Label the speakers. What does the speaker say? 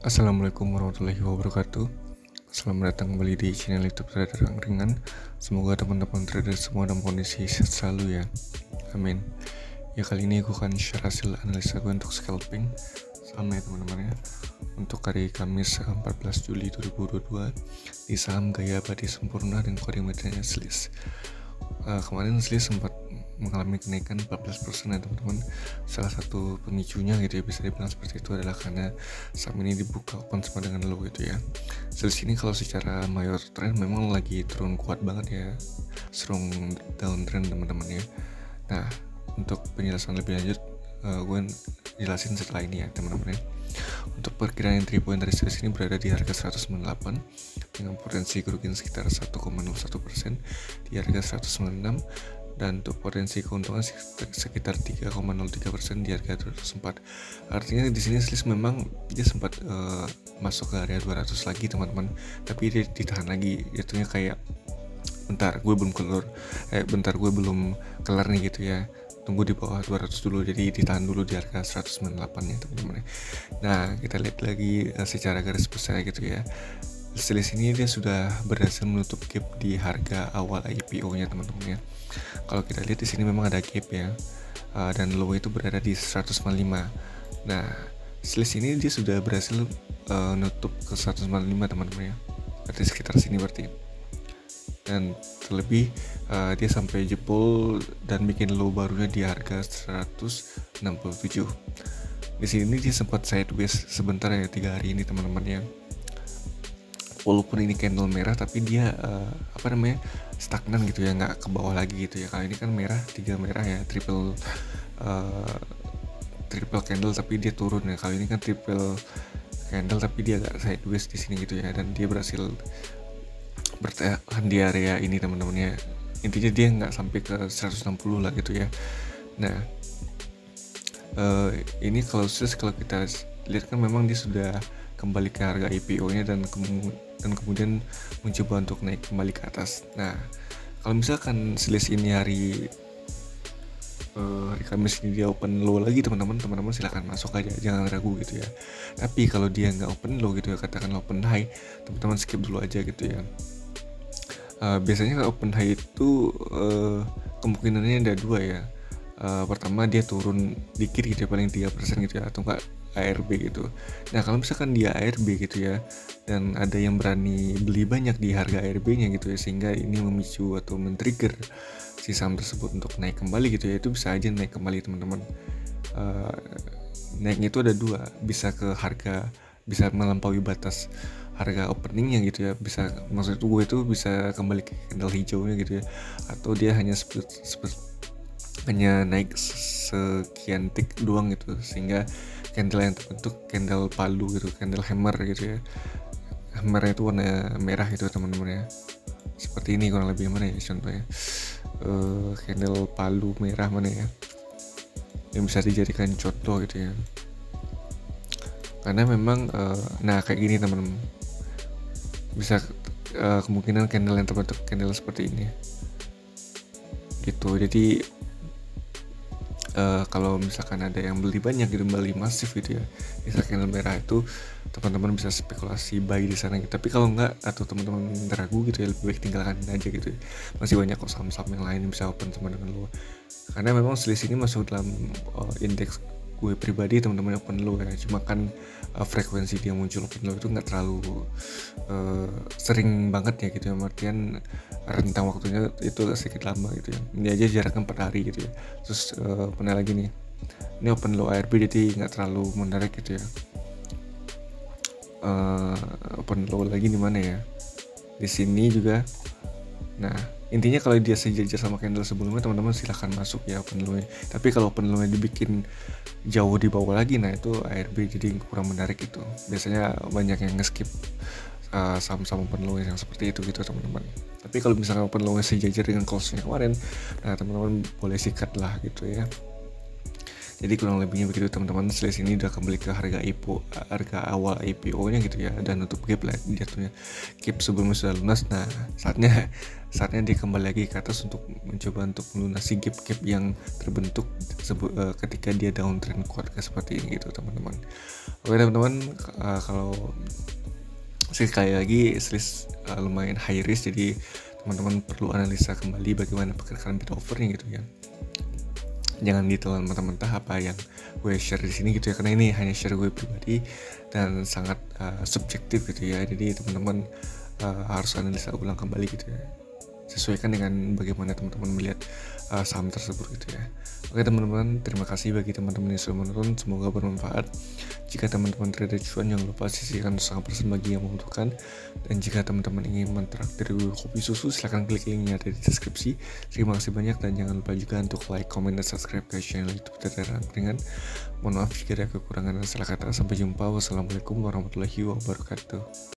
Speaker 1: Assalamualaikum warahmatullahi wabarakatuh. Selamat datang kembali di channel YouTube Trader Angkringan. Semoga teman-teman trader semua dalam kondisi sehat selalu ya. Amin. Ya, kali ini aku akan share hasil analisa gue untuk scalping saham ya teman-teman ya. Untuk hari Kamis 14 Juli 2022 di saham Gaya Abadi Sempurna dan kode meternya SLIS. Kemarin SLIS sempat mengalami kenaikan 14% ya teman-teman. Salah satu pemicunya gitu ya, bisa dibilang seperti itu adalah karena saham ini dibuka open sama dengan low gitu ya. SLIS ini kalau secara mayor trend memang lagi turun kuat banget ya, strong downtrend teman-teman ya. Nah, untuk penjelasan lebih lanjut gue jelasin setelah ini ya teman-teman ya. Untuk perkiraan entry point dari SLIS ini berada di harga 198 dengan potensi kerugian sekitar 1,01% di harga 196, dan untuk potensi keuntungan sekitar 3,03% di harga 204. Artinya di sini SLIS memang dia sempat masuk ke area 200 lagi teman-teman, tapi dia ditahan lagi. Itunya kayak bentar gue belum kelar nih gitu ya, tunggu di bawah 200 dulu, jadi ditahan dulu di harga 198 ya teman-teman. Nah, kita lihat lagi secara garis besar gitu ya. SLIS ini dia sudah berhasil menutup gap di harga awal IPO-nya teman-teman ya. Kalau kita lihat di sini memang ada gap ya, dan low itu berada di 145. Nah, SLIS ini dia sudah berhasil nutup ke 145 teman-teman ya, berarti sekitar sini berarti. Dan terlebih dia sampai jebol dan bikin low barunya di harga 167. Di sini dia sempat sideways sebentar ya 3 hari ini teman-teman ya. Walaupun ini candle merah tapi dia stagnan gitu ya, nggak ke bawah lagi gitu ya. Kali ini kan merah, 3 merah ya, triple candle tapi dia turun ya. Kali ini kan triple candle tapi dia agak sideways di sini gitu ya, dan dia berhasil bertahan di area ini teman-teman ya. Intinya dia nggak sampai ke 160 lah gitu ya. Nah, ini kalau kita lihat kan memang dia sudah kembali ke harga IPO-nya dan kemudian mencoba untuk naik kembali ke atas. Nah, kalau misalkan SLIS ini hari Kamis ini dia open low lagi teman-teman silahkan masuk aja, jangan ragu gitu ya. Tapi kalau dia nggak open low gitu ya, katakan open high, teman-teman skip dulu aja gitu ya. Biasanya kalau open high itu kemungkinannya ada 2 ya. Pertama dia turun dikit gitu ya, paling 3% gitu ya, atau enggak ARB gitu. Nah, kalau misalkan dia ARB gitu ya, dan ada yang berani beli banyak di harga ARB-nya gitu ya, sehingga ini memicu atau men-trigger si saham tersebut untuk naik kembali gitu ya, itu bisa aja naik kembali teman-teman. Naiknya itu ada 2, bisa ke harga, bisa melampaui batas harga openingnya gitu ya, bisa, maksud gue itu bisa kembali ke candle hijaunya gitu ya, atau dia hanya hanya naik sekian tick doang gitu, sehingga candle yang terbentuk candle palu gitu, candle hammer gitu ya. Hammernya itu warna merah gitu teman-teman ya, seperti ini kurang lebih. Mana ya contohnya, candle palu merah mana ya yang bisa dijadikan contoh gitu ya. Karena memang nah kayak gini teman-teman, bisa kemungkinan candle yang terbentuk candle seperti ini gitu. Jadi kalau misalkan ada yang beli banyak gitu, beli masif gitu ya, bisa candle merah itu, teman-teman bisa spekulasi buy di sana gitu. Tapi kalau enggak, atau teman-teman ragu gitu ya, lebih baik tinggalkan aja gitu ya. Masih banyak kok saham-saham yang lain yang bisa open sama dengan lo. Karena memang SLIS ini masuk dalam indeks gue pribadi teman-teman open low ya. Cuma kan frekuensi dia muncul open low itu nggak terlalu sering banget ya gitu ya, artian rentang waktunya itu sedikit lama gitu ya. Ini aja jaraknya 4 hari gitu ya. Terus pernah lagi nih, ini open low ARB jadi nggak terlalu menarik gitu ya. Open low lagi di mana ya, di sini juga. Nah, intinya kalau dia sejajar sama candle sebelumnya, teman-teman silahkan masuk ya open low-nya. Tapi kalau open low-nya dibikin jauh di bawah lagi, nah itu ARB jadi kurang menarik itu. Biasanya banyak yang nge-skip saham-saham open low yang seperti itu gitu teman-teman. Tapi kalau misalnya open low-nya sejajar dengan close-nya kemarin, nah teman-teman boleh sikat lah gitu ya. Jadi kurang lebihnya begitu teman-teman. Series ini udah kembali ke harga awal IPO-nya gitu ya, dan nutup gap lah jatuhnya. Gap sebelumnya sudah lunas. Nah, saatnya dia kembali lagi ke atas untuk mencoba untuk melunasi gap-gap yang terbentuk ketika dia downtrend kuat seperti ini gitu teman-teman. Oke teman-teman, kalau sekali lagi series lumayan high risk, jadi teman-teman perlu analisa kembali bagaimana pergerakan bid overnya gitu ya. Jangan ditelan mentah-mentah apa yang gue share di sini gitu ya, karena ini hanya share gue pribadi dan sangat subjektif gitu ya. Jadi teman-teman harus analisa ulang kembali gitu ya, sesuaikan dengan bagaimana teman-teman melihat saham tersebut gitu ya. Oke teman-teman, terima kasih bagi teman-teman yang sudah menonton, semoga bermanfaat. Jika teman-teman trader cuan, jangan lupa sisihkan 1% bagi yang membutuhkan. Dan jika teman-teman ingin mentraktir kopi susu, silahkan klik linknya ada di deskripsi. Terima kasih banyak, dan jangan lupa juga untuk like, comment, dan subscribe ke channel YouTube Trader Angkringan. Mohon maaf jika ada kekurangan dan salah kata. Sampai jumpa, wassalamualaikum warahmatullahi wabarakatuh.